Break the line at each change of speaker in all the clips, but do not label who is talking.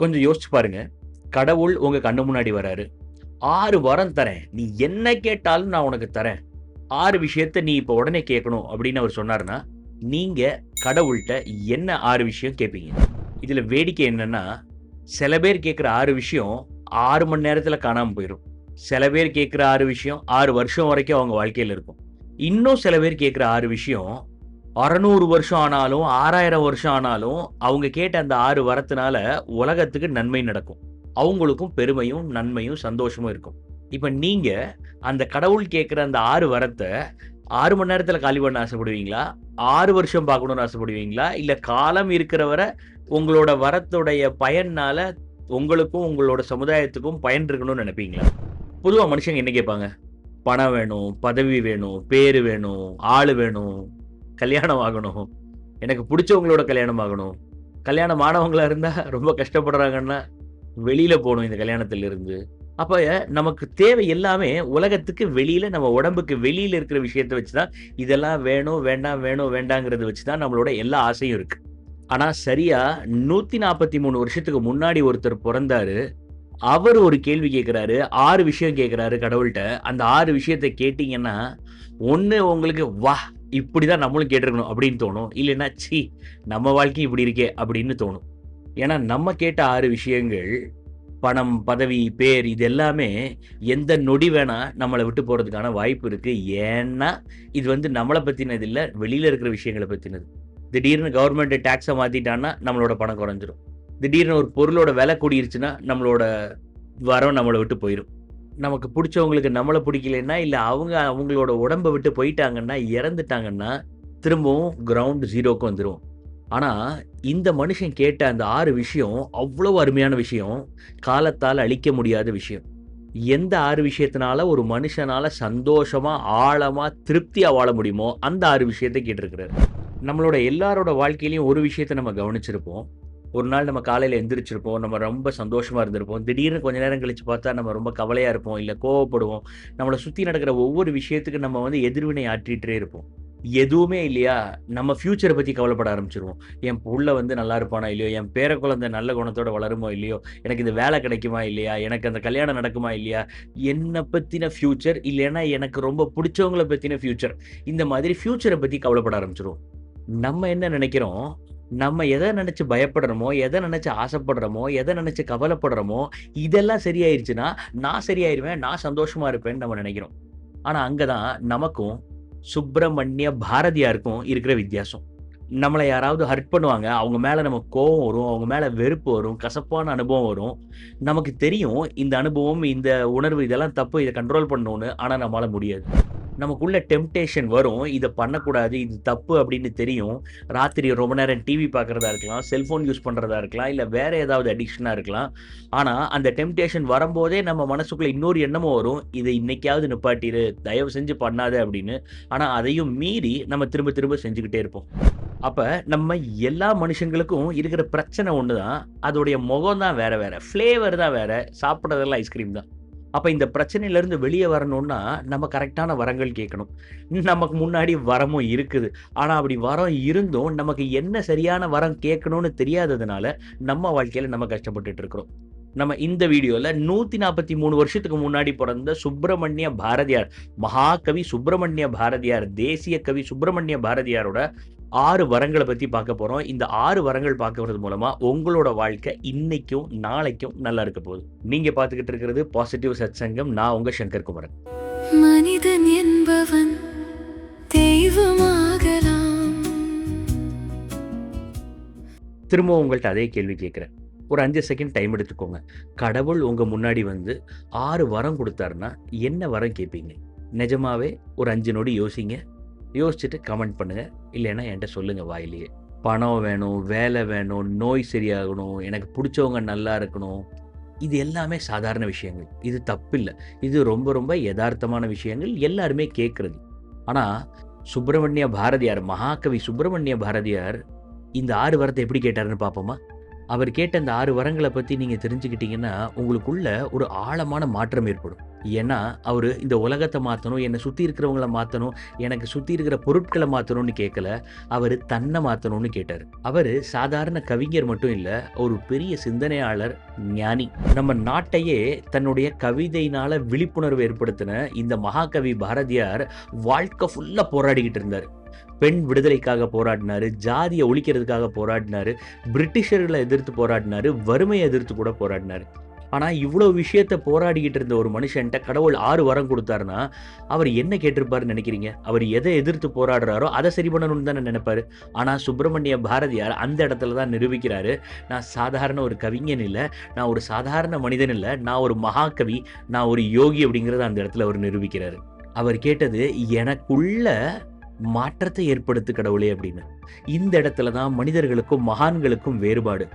கொஞ்சம் யோசிச்சு பாருங்க. கடவுள் உங்க கண்ணு முன்னாடி வராரு. 6 வரம் தரேன். நீ என்ன கேட்டாலும் நான் உனக்கு தரேன். 6 விஷயத்த நீ இப்ப உடனே கேட்கணும் அப்படின்னு அவர் சொன்னாருன்னா, நீங்க கடவுள்ட்ட என்ன 6 விஷயம் கேட்பீங்க? இதுல வேடிக்கை என்னன்னா, சில பேர் கேட்கிற 6 விஷயம் 6 மணி நேரத்துல காணாம போயிரும். சில பேர் கேட்கிற 6 விஷயம் 6 வருஷம் வரைக்கும் அவங்க வாழ்க்கையில இருக்கும். இன்னும் சில பேர் கேட்கிற 6 விஷயம் 600 வருஷம் ஆனாலும், 6000 வருஷம் ஆனாலும், அவங்க கேட்ட அந்த 6 வரத்தினால உலகத்துக்கு நன்மை நடக்கும். அவங்களுக்கும் பெருமையும், நன்மையும், சந்தோஷமும் இருக்கும். இப்ப நீங்க அந்த கடவுள் கேட்கிற அந்த 6 வரத்த 6 மணி நேரத்துல காலி பண்ண ஆசைப்படுவீங்களா? 6 வருஷம் பார்க்கணும்னு ஆசைப்படுவீங்களா? இல்ல காலம் இருக்கிற வரை உங்களோட வரத்துடைய பயனால உங்களுக்கும், உங்களோட சமுதாயத்துக்கும் பயன் இருக்கணும்னு நினைப்பீங்களா? பொதுவா மனுஷங்க என்ன கேட்பாங்க? பணம் வேணும், பதவி வேணும், பேரு வேணும், ஆளு வேணும், கல்யாணம் ஆகணும். எனக்கு புடிச்சவங்களோட கல்யாணம் ஆகணும். கல்யாணம் ஆனவங்களா இருந்தா ரொம்ப கஷ்டப்படுறாங்கன்னா, வெளியில போணும் இந்த கல்யாணத்துல இருந்து. அப்ப நமக்கு தேவை எல்லாமே உலகத்துக்கு வெளியில, நம்ம உடம்புக்கு வெளியில இருக்கிற விஷயத்த வச்சு தான், இதெல்லாம் வேணும், வேண்டாம், வேணும், வேண்டாங்கிறத வச்சு தான் நம்மளோட எல்லா ஆசையும் இருக்கு. ஆனா சரியா 143 வருஷத்துக்கு முன்னாடி ஒருத்தர் பொறந்தாரு. அவரு ஒரு கேள்வி கேட்கிறாரு. 6 விஷயம் கேட்கிறாரு கடவுள்ட்ட. அந்த 6 விஷயத்த கேட்டீங்கன்னா, ஒண்ணு உங்களுக்கு வாஹ்! இப்படிதான் நம்மளும் கேட்டுருக்கணும் அப்படின்னு தோணும். இல்லைன்னா, ச்சீ! நம்ம வாழ்க்கையும் இப்படி இருக்கே அப்படின்னு தோணும். ஏன்னா நம்ம கேட்ட 6 விஷயங்கள் பணம், பதவி, பேர் இது எல்லாமே எந்த நொடி வேணா நம்மள விட்டு போறதுக்கான வாய்ப்பு இருக்கு. ஏன்னா, இது வந்து நம்மள பத்தினது இல்ல. வெளியில இருக்கிற விஷயங்கள பத்தினது. திடீர்னு கவர்மெண்ட் டாக்ஸ மாத்திட்டான்னா, நம்மளோட பணம் குறைஞ்சிரும். திடீர்னு ஒரு பொருளோட விலை கூடிருச்சுன்னா, நம்மளோட வரம் நம்மள விட்டு போயிரும். நமக்கு புடிச்சவங்களுக்கு நம்மள புடிக்கலைன்னா, இல்ல அவங்க அவங்களோட உடம்ப விட்டு போயிட்டாங்கன்னா, இறந்துட்டாங்கன்னா, திரும்பவும் கிரவுண்ட் ஜீரோக்கு வந்துருவோம். ஆனா, இந்த மனுஷன் கேட்ட அந்த 6 விஷயம் அவ்வளவு அருமையான விஷயம். காலத்தால அழிக்க முடியாத விஷயம். எந்த 6 விஷயத்தினால ஒரு மனுஷனால சந்தோஷமா, ஆழமா, திருப்தியா வாழ முடியுமோ, அந்த 6 விஷயத்த கேட்டிருக்கிறாரு. நம்மளோட எல்லாரோட வாழ்க்கையிலயும் ஒரு விஷயத்த நம்ம கவனிச்சிருப்போம். ஒரு நாள் நம்ம காலையில எந்திரிச்சிருப்போம். நம்ம ரொம்ப சந்தோஷமா இருந்திருப்போம். திடீர்னு கொஞ்ச நேரம் கழிச்சு பார்த்தா, நம்ம ரொம்ப கவலையா இருப்போம். இல்ல கோவப்படுவோம். நம்மள சுத்தி நடக்கிற ஒவ்வொரு விஷயத்துக்கு நம்ம வந்து எதிர்வினை ஆற்றிட்டே இருப்போம். எதுவுமே இல்லையா, நம்ம ஃபியூச்சர பத்தி கவலைப்பட ஆரம்பிச்சுருவோம். என் புள்ள வந்து நல்லா இருப்பானா இல்லையோ? என் பேர குழந்தை நல்ல குணத்தோட வளருமோ இல்லையோ? எனக்கு இந்த வேலை கிடைக்குமா இல்லையா? எனக்கு அந்த கல்யாணம் நடக்குமா இல்லையா? என்ன பத்தின ஃபியூச்சர், இல்லைன்னா எனக்கு ரொம்ப புடிச்சவங்கள பத்தின ஃபியூச்சர். இந்த மாதிரி ஃபியூச்சர பத்தி கவலைப்பட ஆரம்பிச்சுருவோம். நம்ம என்ன நெனைக்கிறோம்? நம்ம எத நெனச்சு பயப்படுறோமோ, எத நெனச்சு ஆசைப்படுறோமோ, எத நெனச்சு கவலைப்படுறோமோ, இதெல்லாம் சரியாயிருச்சுன்னா, நான் சரியாயிருவேன், நான் சந்தோஷமா இருப்பேன்னு நம்ம நெனைக்கிறோம். ஆனா அங்க தான் நமக்கும், சுப்பிரமணிய பாரதியாருக்கும் இருக்கிற வித்தியாசம். நம்மள யாராவது ஹர்ட் பண்ணுவாங்க. அவங்க மேல நமக்கு கோவம் வரும். அவங்க மேல வெறுப்பு வரும். கசப்பான அனுபவம் வரும். நமக்கு தெரியும் இந்த அனுபவம், இந்த உணர்வு இதெல்லாம் தப்பு. இத கண்ட்ரோல் பண்ணணும்னு. ஆனா நம்மால முடியாது. நமக்குள்ள டெம்ப்டேஷன் வரும். இத பண்ணக்கூடாது. இது தப்பு அப்படின்னு தெரியும். ராத்திரி ரொம்ப நேரம் டிவி பார்க்கிறதா இருக்கலாம். செல்ஃபோன் யூஸ் பண்றதா இருக்கலாம். இல்ல வேற ஏதாவது அடிக்ஷனா இருக்கலாம். ஆனா அந்த டெம்ப்டேஷன் வரும்போதே நம்ம மனசுக்குள்ள இன்னொரு எண்ணமும் வரும். இத இன்னைக்காவது நிப்பாட்டிரு. தயவு செஞ்சு பண்ணாத அப்படின்னு. ஆனா அதையும் மீறி நம்ம திரும்ப திரும்ப செஞ்சுகிட்டே இருப்போம். அப்ப நம்ம எல்லா மனுஷங்களுக்கும் இருக்கிற பிரச்சனை ஒண்ணுதான். அதோடைய முகம் தான் வேற வேற. ஃப்ளேவர் தான் வேற. சாப்பிடுறதெல்லாம் ஐஸ்கிரீம் தான். அப்ப இந்த பிரச்சனையிலிருந்து வெளிய வரணும்னா, நம்ம கரெக்ட்டான வரங்கள் கேட்கணும். நமக்கு முன்னாடி வரமும் இருக்குது. ஆனா அப்படி வரம் இருந்தும், நமக்கு என்ன சரியான வரம் கேட்கணும்னு தெரியாததுனால, நம்ம வாழ்க்கையில நம்ம கஷ்டப்பட்டுட்டு இருக்கிறோம். நம்ம இந்த வீடியோல 143 வருஷத்துக்கு முன்னாடி பொறந்த சுப்பிரமணிய பாரதியார், மகாகவி சுப்பிரமணிய பாரதியார், தேசிய கவி சுப்பிரமணிய பாரதியாரோட 6 வரங்கள பத்தி பார்க்க போறோம். இந்த 6 வரங்கள் பார்க்கறது மூலமா உங்களோட வாழ்க்கை இன்னைக்கும், நாளைக்கும் நல்லா இருக்க போகுது. நீங்க பார்த்துக்கிட்டு இருக்கிறது பாசிட்டிவ் சத்சங்கம். நான் உங்க சங்கர் குமரன்.
மனிதன் என்பவன் தெய்வமாகலாம்.
திரும்பவும் உங்கள்ட்ட அதே கேள்வி கேட்கிறேன். ஒரு 5 செகண்ட் டைம் எடுத்துக்கோங்க. கடவுள் உங்க முன்னாடி வந்து 6 வரம் குடுத்தாருன்னா, என்ன வரம் கேட்பீங்க? நிஜமாவே ஒரு 5 நொடி யோசிங்க. யோசிச்சுட்டு கமெண்ட் பண்ணுங்க. இல்லைன்னா என்ட்ட சொல்லுங்க வாயிலேயே. பணம் வேணும், வேலை வேணும், நோய் சரியாகணும், எனக்கு புடிச்சவங்க நல்லா இருக்கணும். இது எல்லாமே சாதாரண விஷயங்கள். இது தப்பில்ல. இது ரொம்ப ரொம்ப எதார்த்தமான விஷயங்கள். எல்லாருமே கேட்கறது. ஆனா, சுப்பிரமணிய பாரதியார், மகாகவி சுப்பிரமணிய பாரதியார் இந்த 6 வரத்த எப்படி கேட்டாருன்னு பார்ப்போமா? அவர் கேட்ட அந்த 6 வரங்கள பத்தி நீங்க தெரிஞ்சுக்கிட்டீங்கன்னா, உங்களுக்குள்ள ஒரு ஆழமான மாற்றம் ஏற்படும். ஏன்னா, அவரு இந்த உலகத்த மாத்தணும், என்ன சுத்தி இருக்கிறவங்கள மாத்தணும், எனக்கு சுத்தி இருக்கிற பொருட்கள மாத்தணும்னு கேட்கல. அவரு தன்ன மாத்தணும்னு கேட்டாரு. அவரு சாதாரண கவிஞர் மட்டும் இல்ல, ஒரு பெரிய சிந்தனையாளர், ஞானி. நம்ம நாட்டையே தன்னுடைய கவிதையினால விழிப்புணர்வு ஏற்படுத்தின இந்த மகாகவி பாரதியார் வாழ்க்கை ஃபுல்லா போராடிக்கிட்டு இருந்தாரு. பெண் விடுதலைக்காக போராடினாரு, ஜாதிய ஒழிக்கிறதுக்காக போராடினாரு, பிரிட்டிஷர்கள எதிர்த்து போராடினாரு, வறுமைய எதிர்த்து கூட போராடினாரு. ஆனா, இவ்ளோ விஷயத்த போராடிக்கிட்டு இருந்த ஒரு மனுஷன்ட்ட கடவுள் 6 வரம் குடுத்தாருன்னா, அவர் என்ன கேட்டிருப்பாருன்னு நெனைக்கிறீங்க? அவர் எத எதிர்த்து போராடுறாரோ, அத சரி பண்ணணும்னு தானே நெனைப்பாரு. ஆனா, சுப்பிரமணிய பாரதியார் அந்த இடத்துல தான் நிரூபிக்கிறாரு. நான் சாதாரண ஒரு கவிஞன் இல்ல, நான் ஒரு சாதாரண மனிதன் இல்ல, நான் ஒரு மகாகவி, நான் ஒரு யோகி அப்படிங்கிறத அந்த இடத்துல அவர் நிரூபிக்கிறாரு. அவர் கேட்டது, எனக்குள்ள மாற்றத்தை ஏற்படுத்து கடவுளே அப்படின்னு. இந்த இடத்துல தான் மனிதர்களுக்கும் மகான்களுக்கும் வேறுபாடு.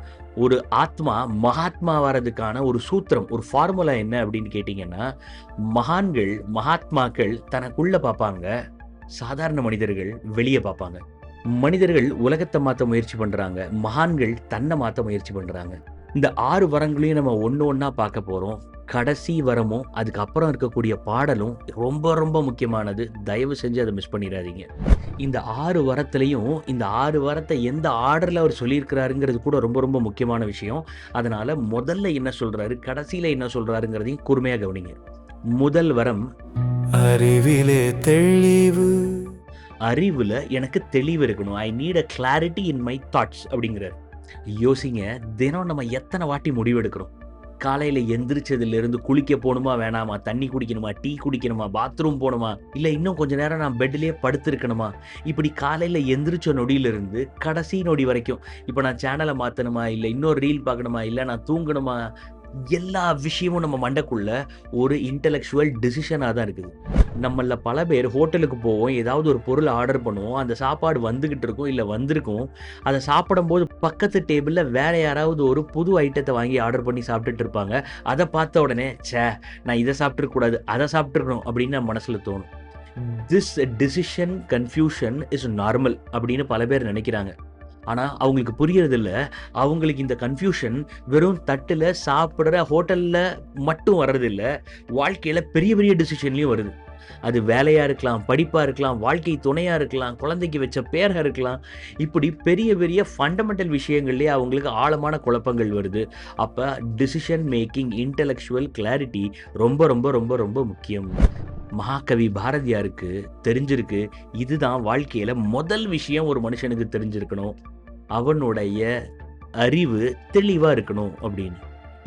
ஒரு ஆத்மா மகாத்மா வர்றதுக்கான ஒரு சூத்திரம், ஒரு ஃபார்முலா என்ன அப்படின்னு கேட்டீங்கன்னா, மகான்கள், மகாத்மாக்கள் தனக்குள்ள பார்ப்பாங்க. சாதாரண மனிதர்கள் வெளிய பார்ப்பாங்க. மனிதர்கள் உலகத்த மாத்த முயற்சி பண்றாங்க. மகான்கள் தன்னை மாத்த முயற்சி பண்றாங்க. இந்த 6 வரங்களையும் நம்ம ஒண்ணு ஒண்ணா பார்க்க போறோம். கடைசி வரமும், அதுக்கப்புறம் இருக்கக்கூடிய பாடலும் ரொம்ப ரொம்ப முக்கியமானது. தயவு செஞ்சு அத மிஸ் பண்ணிறாதீங்க. இந்த 6 வரத்திலயும், இந்த 6 வரத்த எந்த ஆர்டர்ல அவர் சொல்லியிருக்கிறாருங்கிறது கூட ரொம்ப ரொம்ப முக்கியமான விஷயம். அதனால முதல்ல என்ன சொல்றாரு, கடைசியில என்ன சொல்றாருங்கிறதையும் கூர்மையா கவனிங்க. முதல் வரம்,
அறிவிலே தெளிவு.
அறிவுல எனக்கு தெளிவு இருக்கணும். I need a clarity in my thoughts அப்படிங்கிறாரு. யோசிங்க, தினம் நம்ம எத்தனை வாட்டி முடிவெடுக்கிறோம்? காலையில எந்திரிச்சதுலேருந்து குளிக்க போணுமா வேணாமா, தண்ணி குடிக்கணுமா, டீ குடிக்கணுமா, பாத்ரூம் போணுமா, இல்ல இன்னும் கொஞ்ச நேரம் நான் பெட்லயே படுத்திருக்கணுமா, இப்படி காலையில எந்திரிச்ச நொடியிலிருந்து கடைசி நொடி வரைக்கும், இப்ப நான் சேனலை மாத்தணுமா, இல்ல இன்னொரு ரீல் பார்க்கணுமா, இல்ல நான் தூங்கணுமா, எல்லா விஷயமும் நம்ம மண்டைக்குள்ள ஒரு இன்டெலெக்சுவல் டிசிஷனா தான் இருக்குது. நம்மள பல பேர் ஹோட்டலுக்கு போவோம், ஏதாவது ஒரு பொருள் ஆர்டர் பண்ணுவோம், அந்த சாப்பாடு வந்துகிட்டு இருக்கும், இல்ல வந்திருக்கும். அதை சாப்பிடும்போது பக்கத்து டேபிள்ல வேற யாராவது ஒரு புது ஐட்டத்தை வாங்கி ஆர்டர் பண்ணி சாப்பிட்டுட்டு இருப்பாங்க. அதை பார்த்த உடனே, ச்சே, நான் இதை சாப்பிட்டுருக்க கூடாது, அதை சாப்பிட்டுருக்கணும் அப்படின்னு நம்ம மனசுல தோணும். This decision confusion is normal அப்படின்னு பல பேர் நினைக்கிறாங்க. ஆனா அவங்களுக்கு புரியறதில்ல, அவங்களுக்கு இந்த கன்ஃபியூஷன் வெறும் தட்டுல சாப்பிடுற ஹோட்டல்ல மட்டும் வர்றதில்ல, வாழ்க்கையில பெரிய பெரிய டிசிஷன்லயும் வருது. அது வேலையா இருக்கலாம், படிப்பா இருக்கலாம், வாழ்க்கை துணையா இருக்கலாம், குழந்தைக்கு வச்ச பேரா இருக்கலாம். இப்படி பெரிய பெரிய ஃபண்டமெண்டல் விஷயங்கள்லயே அவங்களுக்கு ஆழமான குழப்பங்கள் வருது. அப்ப டிசிஷன் மேக்கிங், இன்டெலெக்சுவல் கிளாரிட்டி ரொம்ப ரொம்ப ரொம்ப ரொம்ப முக்கியம். மகாகவி பாரதியாருக்கு தெரிஞ்சிருக்கு, இதுதான் வாழ்க்கையில முதல் விஷயம் ஒரு மனுஷனுக்கு தெரிஞ்சிருக்கணும். அவனுடைய அறிவு தெளிவா இருக்கணும் அப்படின்னு.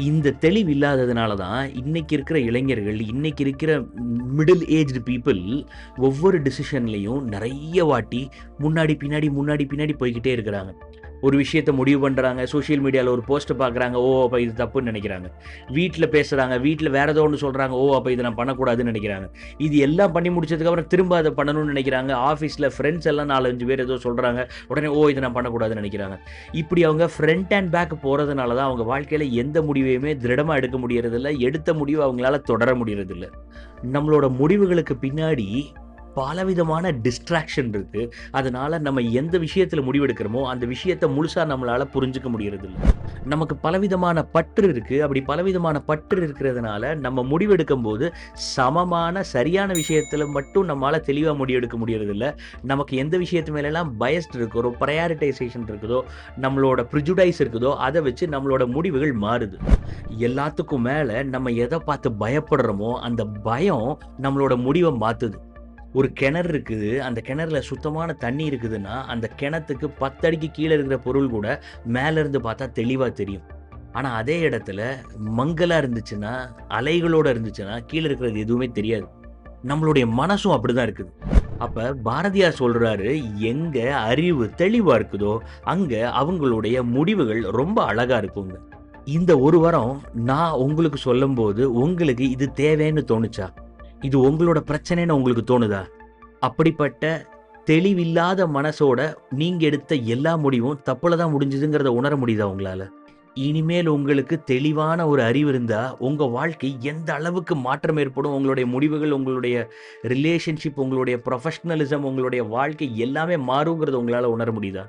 இந்த தெளிவு இல்லாததுனால தான் இன்னைக்கு இருக்கிற இளைஞர்கள், இன்னைக்கு இருக்கிற மிடில் ஏஜ்டு பீப்புள் ஒவ்வொரு டிசிஷன்லையும் நிறைய வாட்டி முன்னாடி பின்னாடி முன்னாடி பின்னாடி போய்கிட்டே இருக்கிறாங்க. ஒரு விஷயத்த முடிவு பண்றாங்க, சோஷியல் மீடியால ஒரு போஸ்ட் பார்க்குறாங்க, ஓ அப்ப இது தப்புன்னு நினைக்கிறாங்க. வீட்ல பேசுறாங்க, வீட்ல வேற ஏதோ ஒன்று சொல்றாங்க, ஓ அப்ப இதை நான் பண்ணக்கூடாதுன்னு நினைக்கிறாங்க. இது எல்லாம் பண்ணி முடிச்சதுக்கப்புறம் திரும்ப அதை பண்ணணும்னு நினைக்கிறாங்க. ஆஃபீஸில் ஃப்ரெண்ட்ஸ் எல்லாம் 4-5 பேர் ஏதோ சொல்றாங்க, உடனே ஓ இதை நான் பண்ணக்கூடாதுன்னு நினைக்கிறாங்க. இப்படி அவங்க ஃப்ரண்ட் அண்ட் பேக் போறதுனால தான் அவங்க வாழ்க்கையில எந்த முடிவையுமே திருடமா எடுக்க முடியறதில்ல, எடுத்த முடிவு அவங்களால தொடர முடியறதில்ல. நம்மளோட முடிவுகளுக்கு பின்னாடி பலவிதமான டிஸ்ட்ராக்ஷன் இருக்கு. அதனால நம்ம எந்த விஷயத்துல முடிவெடுக்கிறோமோ அந்த விஷயத்தை முழுசா நம்மளால புரிஞ்சுக்க முடியறதில்ல. நமக்கு பலவிதமான பற்று இருக்கு. அப்படி பலவிதமான பற்று இருக்கிறதுனால நம்ம முடிவெடுக்கும் போது சமமான சரியான விஷயத்துல மட்டும் நம்மளால தெளிவா முடிவெடுக்க முடியறதில்ல. நமக்கு எந்த விஷயத்து மேல எல்லாம் பயஸ்ட் இருக்கிறோ, ப்ரையாரிட்டைசேஷன் இருக்குதோ, நம்மளோட ப்ரிஜுடைஸ் இருக்குதோ, அதை வச்சு நம்மளோட முடிவுகள் மாறுது. எல்லாத்துக்கும் மேல நம்ம எதை பார்த்து பயப்படுறோமோ அந்த பயம் நம்மளோட முடிவை மாத்துது. ஒரு கிணறு இருக்குது, அந்த கிணறுல சுத்தமான தண்ணி இருக்குதுன்னா அந்த கிணத்துக்கு 10 அடிக்கு கீழே இருக்கிற பொருள் கூட மேல இருந்து பார்த்தா தெளிவா தெரியும். ஆனா அதே இடத்துல மங்கலா இருந்துச்சுன்னா, அலைகளோட இருந்துச்சுன்னா கீழே இருக்கிறது எதுவுமே தெரியாது. நம்மளுடைய மனசும் அப்படிதான் இருக்குது. அப்ப பாரதியார் சொல்றாரு, எங்க அறிவு தெளிவா இருக்குதோ அங்க அவங்களுடைய முடிவுகள் ரொம்ப அழகா இருக்குங்க. இந்த ஒரு வாரம் நான் உங்களுக்கு சொல்லும்போது உங்களுக்கு இது தேவைன்னு தோணுச்சா? இது உங்களோட பிரச்சனைன்னு உங்களுக்கு தோணுதா? அப்படிப்பட்ட தெளிவில்லாத மனசோட நீங்க எடுத்த எல்லா முடிவும் தப்புல தான் முடிஞ்சதுங்கிறத உணர முடியுதா உங்களால? இனிமேல் உங்களுக்கு தெளிவான ஒரு அறிவு இருந்தா உங்க வாழ்க்கை எந்த அளவுக்கு மாற்றம் ஏற்படும், உங்களுடைய முடிவுகள், உங்களுடைய ரிலேஷன்ஷிப், உங்களுடைய ப்ரொஃபஷனலிசம், உங்களுடைய வாழ்க்கை எல்லாமே மாறுங்கிறத உங்களால உணர முடியுதா?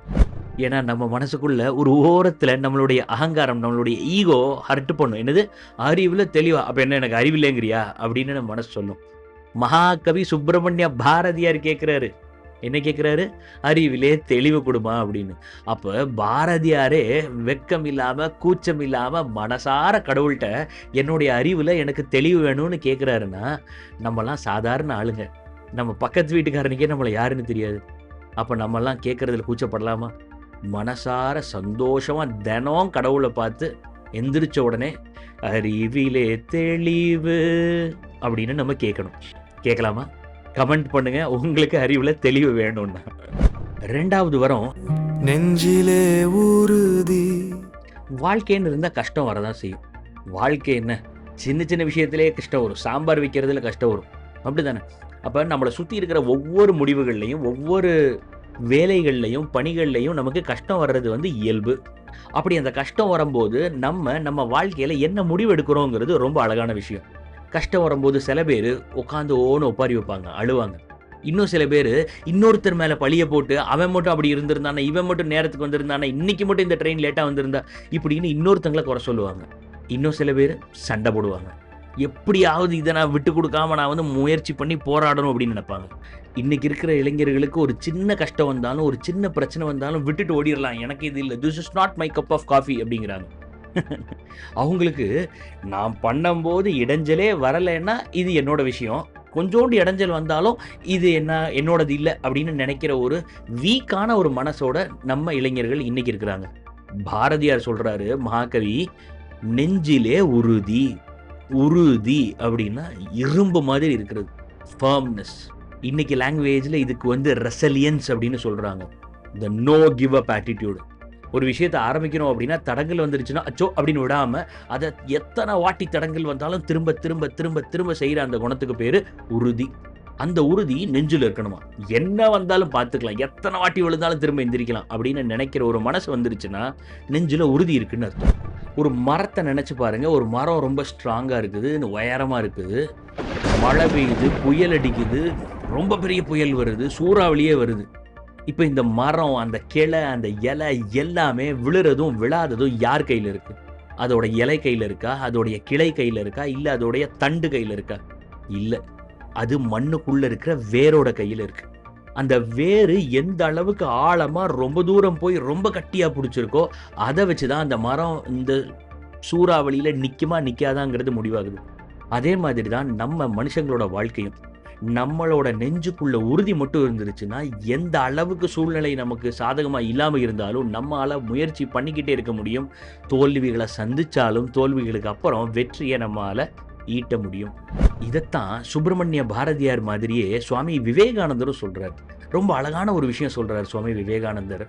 ஏன்னா நம்ம மனசுக்குள்ள ஒரு ஓரத்துல நம்மளுடைய அகங்காரம், நம்மளுடைய ஈகோ ஹர்ட் பண்ணும். என்னது அறிவுல தெளிவா? அப்ப என்ன எனக்கு அறிவில்லைங்கிறியா? அப்படின்னு நம்ம மனசு சொல்லும். மகாகவி சுப்பிரமணிய பாரதியார் கேட்கிறாரு. என்ன கேட்கிறாரு? அறிவிலே தெளிவு கொடுமா அப்படின்னு. அப்ப பாரதியாரே வெட்கம் இல்லாம, கூச்சம் இல்லாம மனசார கடவுள்கிட்ட என்னுடைய அறிவுல எனக்கு தெளிவு வேணும்னு கேட்கிறாருன்னா, நம்மலாம் சாதாரண ஆளுங்க. நம்ம பக்கத்து வீட்டுக்காரனுக்கே நம்மள யாருன்னு தெரியாது. அப்ப நம்மலாம் கேட்கறதுல கூச்சப்படலாமா? மனசார சந்தோஷமா தினம் கடவுளை பார்த்து எந்திரிச்ச உடனே அறிவிலே தெளிவு அப்படின்னு நம்ம கேட்கணும். கேட்கலாமா? கமெண்ட் பண்ணுங்க உங்களுக்கு அறிவுல தெளிவு வேணும்னா. 2வது வரம்,
நெஞ்சிலே உறுதி.
வாழ்க்கைன்னு இருந்தா கஷ்டம் வரதான் செய்யும். வாழ்க்கை என்ன, சின்ன சின்ன விஷயத்திலே கஷ்டம் வரும். சாம்பார் வைக்கிறதுல கஷ்டம் வரும், அப்படிதானே? அப்ப நம்மளை சுத்தி இருக்கிற ஒவ்வொரு முடிவுகள்லையும், ஒவ்வொரு வேலைகள்லையும், பணிகள்லையும் நமக்கு கஷ்டம் வர்றது இயல்பு. அப்படி அந்த கஷ்டம் வரும்போது நம்ம வாழ்க்கையில என்ன முடிவு எடுக்கிறோங்கிறது ரொம்ப அழகான விஷயம். கஷ்டம் வரும்போது சில பேர் உட்காந்து ஒப்பாரி வைப்பாங்க, அழுவாங்க. இன்னும் சில பேர் இன்னொருத்தர் மேல பழிய போட்டு அவன் மட்டும் அப்படி இருந்திருந்தானே, இவன் மட்டும் நேரத்துக்கு வந்திருந்தானே, இன்னைக்கு மட்டும் இந்த ட்ரெயின் லேட்டா வந்திருந்தா, இப்படின்னு இன்னொருத்தங்களை குறை சொல்லுவாங்க. இன்னும் சில பேர் சண்டை போடுவாங்க. எப்படியாவது இதை நான் விட்டு கொடுக்காம நான் முயற்சி பண்ணி போராடணும் அப்படின்னு நினைப்பாங்க. இன்னைக்கு இருக்கிற இளைஞர்களுக்கு ஒரு சின்ன கஷ்டம் வந்தாலும், ஒரு சின்ன பிரச்சனை வந்தாலும் விட்டுட்டு ஓடிடலாம். எனக்கு இது இல்லை, this is not my cup of coffee அப்படிங்கிறாங்க. அவங்களுக்கு நான் பண்ணும்போது இடைஞ்சலே வரலைன்னா இது என்னோட விஷயம், கொஞ்சோண்டு இடைஞ்சல் வந்தாலும் இது என்னோடது இல்லை அப்படின்னு நினைக்கிற ஒரு வீக்கான ஒரு மனசோட நம்ம இளைஞர்கள் இன்னைக்கு இருக்கிறாங்க. பாரதியார் சொல்றாரு, மகாகவி, நெஞ்சிலே உறுதி. உறுதி அப்படின்னா இரும்பு மாதிரி இருக்கிறது, ஃபர்ம்னஸ். இன்னைக்கு லாங்குவேஜ்ல இதுக்கு ரெசலியன்ஸ் அப்படின்னு சொல்றாங்க. இந்த நோ கிவ் அப் ஆட்டிடியூடு. ஒரு விஷயத்தை ஆரம்பிக்கணும் அப்படின்னா தடங்கள் வந்துருச்சுன்னா அச்சோ அப்படின்னு விடாம அதை எத்தனை வாட்டி தடங்கள் வந்தாலும் திரும்ப திரும்ப திரும்ப திரும்ப செய்யற அந்த குணத்துக்கு பேரு உறுதி. அந்த உறுதி நெஞ்சில் இருக்கணுமா. என்ன வந்தாலும் பார்த்துக்கலாம், எத்தனை வாட்டி விழுந்தாலும் திரும்ப எந்திரிக்கலாம் அப்படின்னு நினைக்கிற ஒரு மனசு வந்துருச்சுன்னா நெஞ்சில உறுதி இருக்குன்னு அர்த்தம். ஒரு மரத்தை நினைச்சு பாருங்க. ஒரு மரம் ரொம்ப ஸ்ட்ராங்கா இருக்குது, உயரமா இருக்குது, மழை பெய்யுது, புயல் அடிக்குது, ரொம்ப பெரிய புயல் வருது, சூறாவளியே வருது. இப்போ இந்த மரம், அந்த கிளை, அந்த இலை எல்லாமே விழுறதும் விழாததும் யார் கையில் இருக்கு? அதோட இலை கையில் இருக்கா? அதோடைய கிளை கையில் இருக்கா? இல்லை அதோடைய தண்டு கையில் இருக்கா? இல்லை, அது மண்ணுக்குள்ள இருக்கிற வேரோட கையில் இருக்கு. அந்த வேறு எந்த அளவுக்கு ஆழமா ரொம்ப தூரம் போய் ரொம்ப கட்டியா பிடிச்சிருக்கோ அதை வச்சுதான் அந்த மரம் இந்த சூறாவளியில நிக்குமா நிக்காதாங்கிறது முடிவாகுது. அதே மாதிரி தான் நம்ம மனுஷங்களோட வாழ்க்கையும். நம்மளோட நெஞ்சுக்குள்ள உறுதி மட்டும் இருந்துருச்சுன்னா எந்த அளவுக்கு சூழ்நிலை நமக்கு சாதகமா இல்லாம இருந்தாலும் நம்மளால முயற்சி பண்ணிக்கிட்டே இருக்க முடியும். தோல்விகளை சந்திச்சாலும் தோல்விகளுக்கு அப்புறம் வெற்றியை நம்மளால ஈட்ட முடியும். இதைத்தான் சுப்பிரமணிய பாரதியார் மாதிரியே சுவாமி விவேகானந்தரும் சொல்றாரு. ரொம்ப அழகான ஒரு விஷயம் சொல்றாரு சுவாமி விவேகானந்தர்.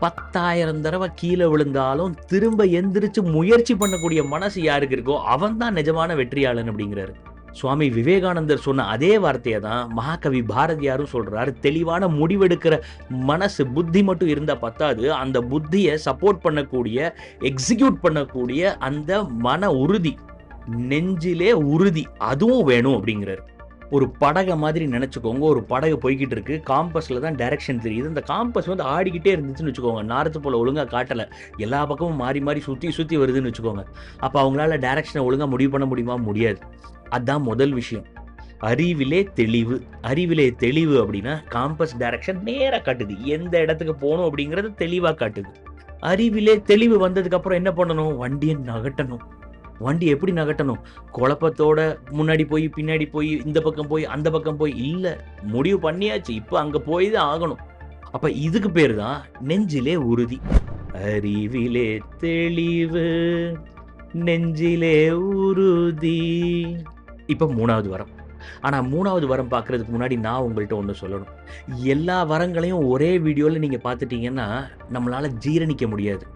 10,000 தடவை கீழே விழுந்தாலும் திரும்ப எந்திரிச்சு முயற்சி பண்ணக்கூடிய மனசு யாருக்கு இருக்கோ அவன் தான் நிஜமான வெற்றியாளன் அப்படிங்கிறாரு. சுவாமி விவேகானந்தர் சொன்ன அதே வார்த்தையை தான் மகாகவி பாரதியாரும் சொல்றாரு. தெளிவான முடிவெடுக்கிற மனசு, புத்தி மட்டும் இருந்தா பத்தாது, அந்த புத்தியை சப்போர்ட் பண்ணக்கூடிய, எக்ஸிக்யூட் பண்ணக்கூடிய அந்த மன உறுதி, நெஞ்சிலே உறுதி, அதுவும் வேணும் அப்படிங்கிறாரு. ஒரு படகை மாதிரி நினைச்சுக்கோங்க. ஒரு படகு போய்கிட்டு இருக்கு, காம்பஸ்ல தான் டைரக்ஷன் தெரியுது. இந்த காம்பஸ் ஆடிக்கிட்டே இருந்துச்சுன்னு வச்சுக்கோங்க, நார்த்து போல ஒழுங்கா காட்டல, எல்லா பக்கமும் மாறி மாறி சுத்தி சுத்தி வருதுன்னு வச்சுக்கோங்க. அப்ப அவங்களால டைரக்ஷனை ஒழுங்கா முடிவு பண்ண முடியுமா? முடியாது. அதான் முதல் விஷயம், அறிவிலே தெளிவு. அறிவிலே தெளிவு அப்படின்னா காம்பஸ் டைரக்ஷன் நேரா காட்டுது, எந்த இடத்துக்கு போகணும் அப்படிங்கறது தெளிவா காட்டுது. அறிவிலே தெளிவு வந்ததுக்கு அப்புறம் என்ன பண்ணணும்? வண்டியை நகட்டணும். வண்டி எப்படி நகட்டணும்? குழப்பத்தோட முன்னாடி போய் பின்னாடி போய் இந்த பக்கம் போய் அந்த பக்கம் போய் இல்ல, முடிவு பண்ணியாச்சு, இப்ப அங்க போய் தான் ஆகணும். அப்ப இதுக்கு பேரு தான் நெஞ்சிலே உறுதி. அறிவிலே தெளிவு, நெஞ்சிலே உறுதி. இப்ப 3வது வரம். ஆனா 3வது வரம் பார்க்கறதுக்கு முன்னாடி நான் உங்கள்கிட்ட ஒன்று சொல்லணும். எல்லா வரங்களையும் ஒரே வீடியோல நீங்க பார்த்துட்டீங்கன்னா நம்மளால ஜீரணிக்க முடியாது.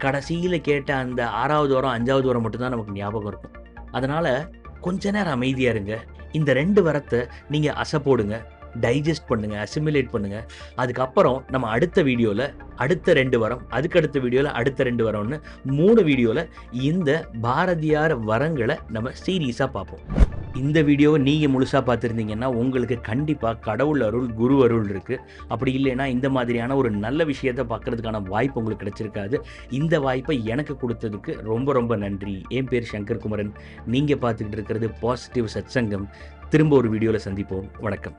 கடைசியில கேட்ட அந்த 6வது வரம் 5வது வரம் மட்டும்தான் நமக்கு ஞாபகம் இருக்கும். அதனால கொஞ்ச நேரம் அமைதியா இருங்க. இந்த 2 வரத்தை நீங்க போடுங்க, டைஜஸ்ட் பண்ணுங்க, அசிமிலேட் பண்ணுங்க. அதுக்கப்புறம் நம்ம அடுத்த வீடியோல அடுத்த 2 வரம், அதுக்கு அடுத்த வீடியோல அடுத்த 2 வரம்னு 3 வீடியோல இந்த பாரதியார் வரங்களை நம்ம சீரியஸா பார்ப்போம். இந்த வீடியோவை நீங்கள் முழுசாக பார்த்துருந்தீங்கன்னா உங்களுக்கு கண்டிப்பாக கடவுள் அருள் குரு அருள் இருக்குது. அப்படி இல்லைன்னா இந்த மாதிரியான ஒரு நல்ல விஷயத்தை பார்க்குறதுக்கான வாய்ப்பு உங்களுக்கு கிடைச்சிருக்காது. இந்த வாய்ப்பை எனக்கு கொடுத்ததுக்கு ரொம்ப ரொம்ப நன்றி. என் பேர் சங்கர் குமரன். நீங்கள் பார்த்துக்கிட்டு இருக்கிறது பாசிட்டிவ் சத்சங்கம். திரும்ப ஒரு வீடியோவில் சந்திப்போம். வணக்கம்.